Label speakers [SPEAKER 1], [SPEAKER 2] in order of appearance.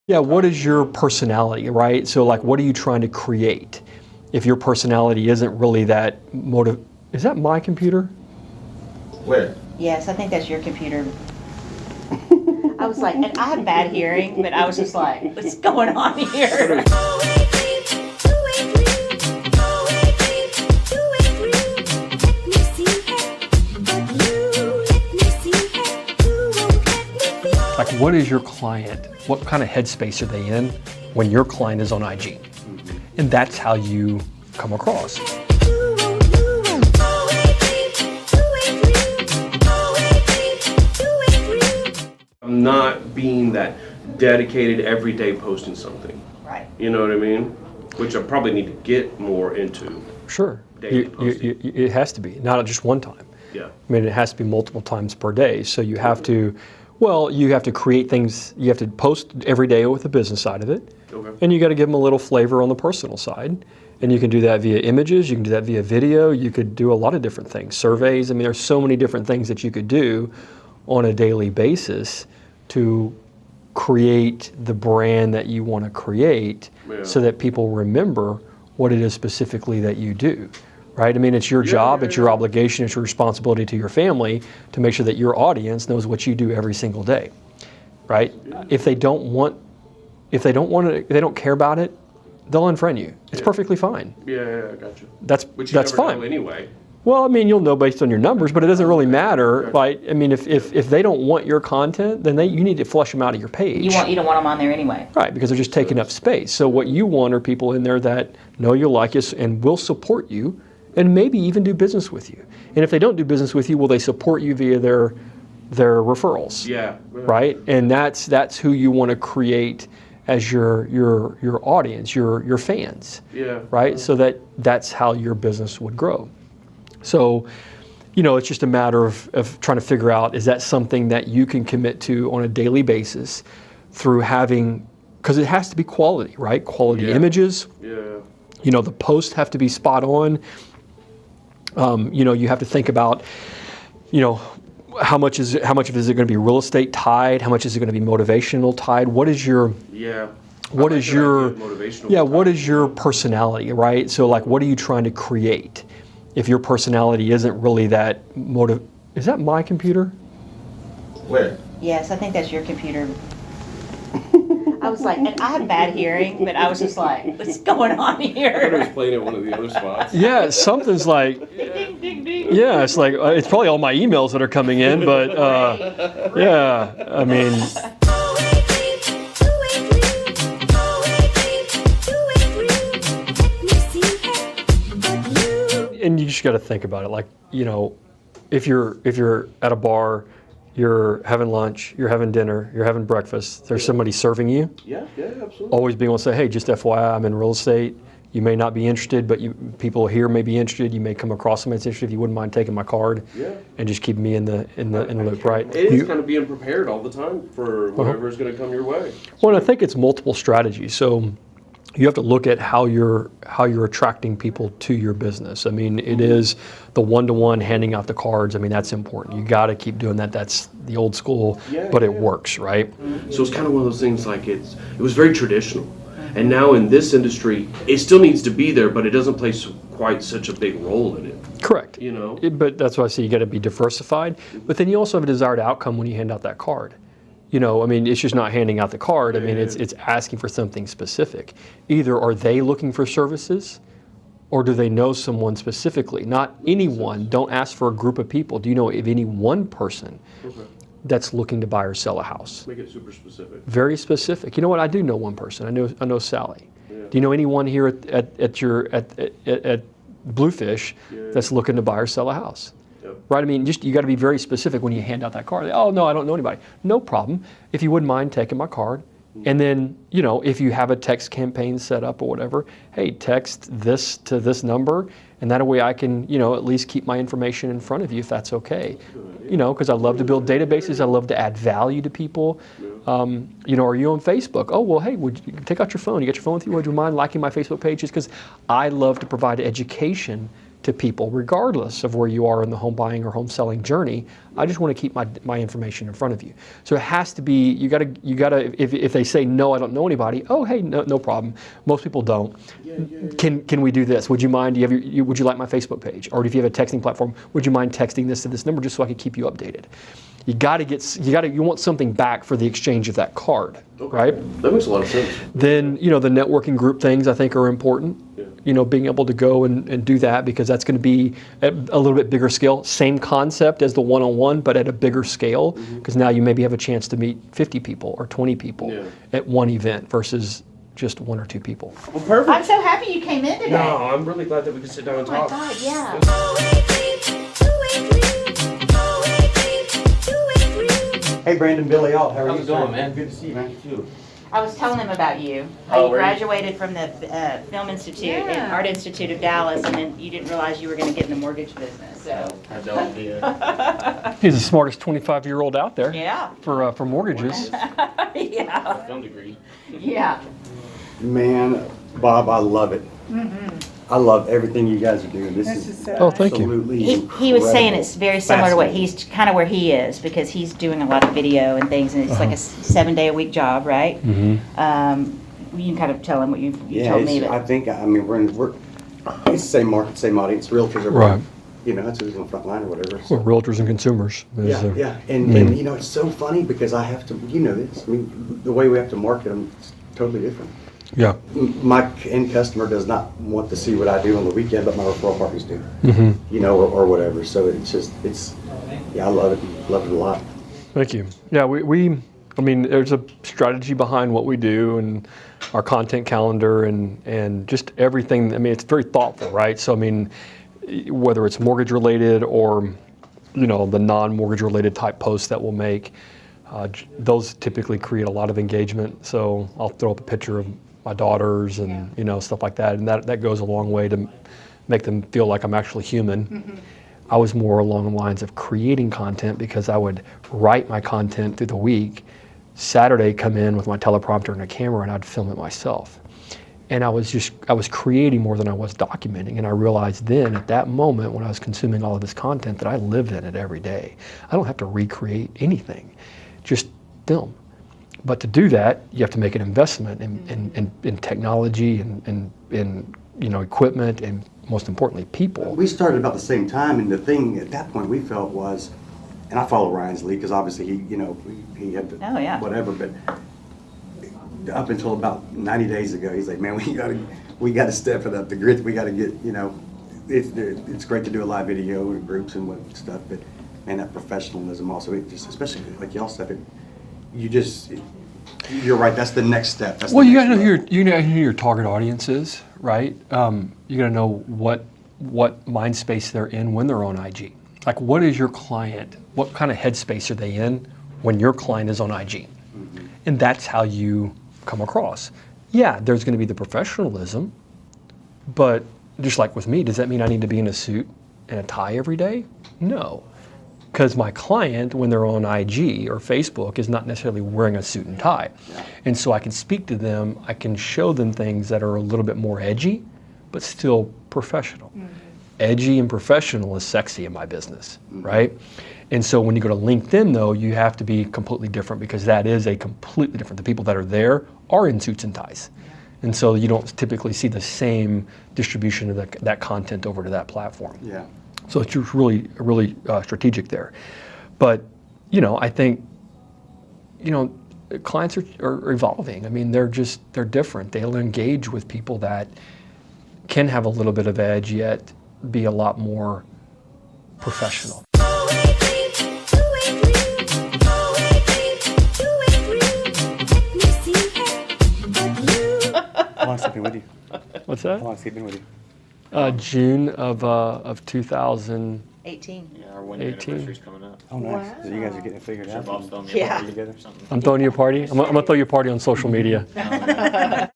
[SPEAKER 1] Yeah, what is your personality, right? So like, what are you trying to create? If your personality isn't really that is that my computer?
[SPEAKER 2] Where?
[SPEAKER 3] Yes, I think that's your computer. I was like, and I have bad hearing, but I was just like, what's going on here?
[SPEAKER 1] Like, what is your client? What kind of headspace are they in when your client is on IG? And that's how you come across.
[SPEAKER 2] I'm not being that dedicated every day posting something.
[SPEAKER 3] Right.
[SPEAKER 2] You know what I mean? Which I probably need to get more into.
[SPEAKER 1] Sure.
[SPEAKER 2] Daily posting.
[SPEAKER 1] It has to be, not just one time.
[SPEAKER 2] Yeah.
[SPEAKER 1] I mean, it has to be multiple times per day. So you have to, well, you have to create things, you have to post every day with the business side of it.
[SPEAKER 2] Okay.
[SPEAKER 1] And you got to give them a little flavor on the personal side. And you can do that via images, you can do that via video, you could do a lot of different things. Surveys, I mean, there's so many different things that you could do on a daily basis to create the brand that you want to create, so that people remember what it is specifically that you do. Right? I mean, it's your job, it's your obligation, it's your responsibility to your family to make sure that your audience knows what you do every single day. Right? If they don't care about it, they'll unfriend you. It's perfectly fine.
[SPEAKER 2] Yeah, I got you.
[SPEAKER 1] That's
[SPEAKER 2] never
[SPEAKER 1] fine.
[SPEAKER 2] know anyway.
[SPEAKER 1] Well, I mean, you'll know based on your numbers, but it doesn't really matter. Like, I mean, if they don't want your content, then you need to flush them out of your page.
[SPEAKER 3] You don't want them on there anyway.
[SPEAKER 1] Right, because they're just taking up space. So what you want are people in there that know you'll like us and will support you, and maybe even do business with you. And if they don't do business with you, will they support you via their referrals?
[SPEAKER 2] Yeah.
[SPEAKER 1] Right, and that's who you want to create as your audience, your fans.
[SPEAKER 2] Yeah.
[SPEAKER 1] Right, so that's how your business would grow. So, it's just a matter of trying to figure out, is that something that you can commit to on a daily basis through having, because it has to be quality, right? Quality images.
[SPEAKER 2] Yeah.
[SPEAKER 1] The posts have to be spot on. You have to think about, how much of it is it going to be real estate tied? How much is it going to be motivational tied? What is your what is your personality, right? So like, what are you trying to create? If your personality isn't really that is that my computer?
[SPEAKER 2] Where?
[SPEAKER 3] Yes, I think that's your computer. I was like, and I have bad hearing, but I was just like, what's going on
[SPEAKER 2] I thought it
[SPEAKER 3] here?
[SPEAKER 2] was playing at one of the other spots.
[SPEAKER 1] Yeah, something's like,
[SPEAKER 3] Ding, ding, ding.
[SPEAKER 1] yeah, it's like, it's probably all my emails that are coming in, but yeah, I mean. And you just got to think about it, like, if you're at a bar, you're having lunch, you're having dinner, you're having breakfast, there's somebody serving you.
[SPEAKER 2] Yeah, absolutely.
[SPEAKER 1] Always being able to say, hey, just FYI, I'm in real estate. You may not be interested, but people here may be interested. You may come across somebody that's interested. If you wouldn't mind taking my card, and just keep me in the loop, right?
[SPEAKER 2] It is kind of being prepared all the time for whatever is going to come your way.
[SPEAKER 1] Well, I think it's multiple strategies. So you have to look at how you're attracting people to your business. I mean, it is the one-to-one handing out the cards. I mean, that's important. You got to keep doing that. That's the old school, but it works, right?
[SPEAKER 2] So it's kind of one of those things, like it was very traditional. And now in this industry, it still needs to be there, but it doesn't play quite such a big role in it.
[SPEAKER 1] Correct.
[SPEAKER 2] But
[SPEAKER 1] that's why I say you got to be diversified. But then you also have a desired outcome when you hand out that card. I mean, it's just not handing out the card. I mean, it's asking for something specific. Either are they looking for services, or do they know someone specifically? Not anyone. Don't ask for a group of people. Do you know of any one person that's looking to buy or sell a house?
[SPEAKER 2] Make it super specific.
[SPEAKER 1] Very specific. You know what? I do know one person. I know Sally. Yeah. Do you know anyone here at Bluefish that's looking to buy or sell a house? Right? I mean, you got to be very specific when you hand out that card. Oh, no, I don't know anybody. No problem. If you wouldn't mind taking my card. And then, if you have a text campaign set up or whatever, hey, text this to this number, and that way I can, at least keep my information in front of you if that's okay. Because I love to build databases. I love to add value to people. Are you on Facebook? Oh, well, hey, would you take out your phone? You got your phone with you? Would you mind liking my Facebook pages? Because I love to provide education to people, regardless of where you are in the home buying or home selling journey. I just want to keep my information in front of you. So it has to be, you gotta, if they say, no, I don't know anybody, oh, hey, no problem. Most people don't. Can we do this? Would you mind, would you like my Facebook page? Or if you have a texting platform, would you mind texting this to this number just so I can keep you updated? You want something back for the exchange of that card, right?
[SPEAKER 2] That makes a lot of sense.
[SPEAKER 1] Then, the networking group things I think are important. Yeah. Being able to go and do that, because that's going to be at a little bit bigger scale. Same concept as the one-on-one, but at a bigger scale, because now you maybe have a chance to meet 50 people or 20 people at one event versus just 1 or 2 people.
[SPEAKER 2] Well, perfect.
[SPEAKER 3] I'm so happy you came in today.
[SPEAKER 2] No, I'm really glad that we could sit down and talk.
[SPEAKER 3] Oh my God, yeah.
[SPEAKER 4] Hey, Brandon, Billy Alt, how are
[SPEAKER 5] How's
[SPEAKER 4] you
[SPEAKER 5] it going,
[SPEAKER 4] sir?
[SPEAKER 5] man?
[SPEAKER 4] Good to see you, man.
[SPEAKER 5] You too.
[SPEAKER 3] I was telling him about you. How
[SPEAKER 5] Oh,
[SPEAKER 3] you
[SPEAKER 5] were you?
[SPEAKER 3] graduated from the Film Institute and Art Institute of Dallas, and then you didn't realize you were going to get in the mortgage business. So.
[SPEAKER 5] I had no idea.
[SPEAKER 1] He's the smartest 25-year-old out there.
[SPEAKER 3] Yeah.
[SPEAKER 1] For mortgages.
[SPEAKER 3] Yeah.
[SPEAKER 5] Film degree.
[SPEAKER 3] Yeah.
[SPEAKER 4] Man, Bob, I love it. I love everything you guys are doing. This is
[SPEAKER 1] Oh, thank you.
[SPEAKER 4] absolutely
[SPEAKER 3] He was saying
[SPEAKER 4] incredible.
[SPEAKER 3] it's very similar to what
[SPEAKER 4] Fascinating.
[SPEAKER 3] he's kind of where he is, because he's doing a lot of video and things, and it's like a 7-day-a-week job, right? You can kind of tell him what you told me.
[SPEAKER 4] I
[SPEAKER 3] But
[SPEAKER 4] think, we're it's the same market, same audience. Realtors are,
[SPEAKER 1] Right.
[SPEAKER 4] That's who's on the front line or whatever. So.
[SPEAKER 1] Well, realtors and consumers.
[SPEAKER 4] Yeah. And it's so funny because I have to, this. I mean, the way we have to market them is totally different.
[SPEAKER 1] Yeah.
[SPEAKER 4] My end customer does not want to see what I do on the weekend, but my referral partners do. Or whatever. So I love it. Love it a lot.
[SPEAKER 1] Thank you. Yeah, there's a strategy behind what we do and our content calendar and just everything. It's very thoughtful, right? So, whether it's mortgage related or, the non-mortgage related type posts that we'll make, those typically create a lot of engagement. So I'll throw up a picture of my daughters and, stuff like that. And that goes a long way to make them feel like I'm actually human. I was more along the lines of creating content because I would write my content through the week, Saturday come in with my teleprompter and a camera, and I'd film it myself. And I was creating more than I was documenting. And I realized then at that moment when I was consuming all of this content that I lived in it every day. I don't have to recreate anything, just film. But to do that, you have to make an investment in technology and equipment and, most importantly, people.
[SPEAKER 4] We started about the same time, and the thing at that point we felt was, and I follow Ryan's lead because obviously he had the whatever, but up until about 90 days ago, he's like, man, we got to step it up. The grit, we got to get, it's great to do a live video in groups and what stuff, but man, that professionalism also, especially like y'all stuff, you're right. That's the next step.
[SPEAKER 1] Well, you got to know who your target audience is, right? You got to know what mind space they're in when they're on IG. Like, what is your client? What kind of headspace are they in when your client is on IG? And that's how you come across. Yeah, there's going to be the professionalism, but just like with me, does that mean I need to be in a suit and a tie every day? No. Because my client, when they're on IG or Facebook, is not necessarily wearing a suit and tie. And so I can speak to them, I can show them things that are a little bit more edgy, but still professional. Edgy and professional is sexy in my business, right? And so when you go to LinkedIn, though, you have to be completely different, because that is a completely different. The people that are there are in suits and ties. And so you don't typically see the same distribution of that content over to that platform.
[SPEAKER 4] Yeah.
[SPEAKER 1] So it's just really strategic there. But, I think, clients are evolving. They're different. They'll engage with people that can have a little bit of edge, yet be a lot more professional.
[SPEAKER 4] How long's it been with you?
[SPEAKER 1] What's that?
[SPEAKER 4] How long's he been with you?
[SPEAKER 1] June of 2018.
[SPEAKER 3] 18.
[SPEAKER 5] Yeah, our 1 year
[SPEAKER 1] 18.
[SPEAKER 5] anniversary's coming up.
[SPEAKER 4] Oh, nice. So you guys are getting it figured
[SPEAKER 5] Sure,
[SPEAKER 4] out.
[SPEAKER 5] Bob's throwing me a
[SPEAKER 3] Yeah.
[SPEAKER 5] party together or something.
[SPEAKER 1] I'm throwing you a party. I'm gonna throw you a party on social media.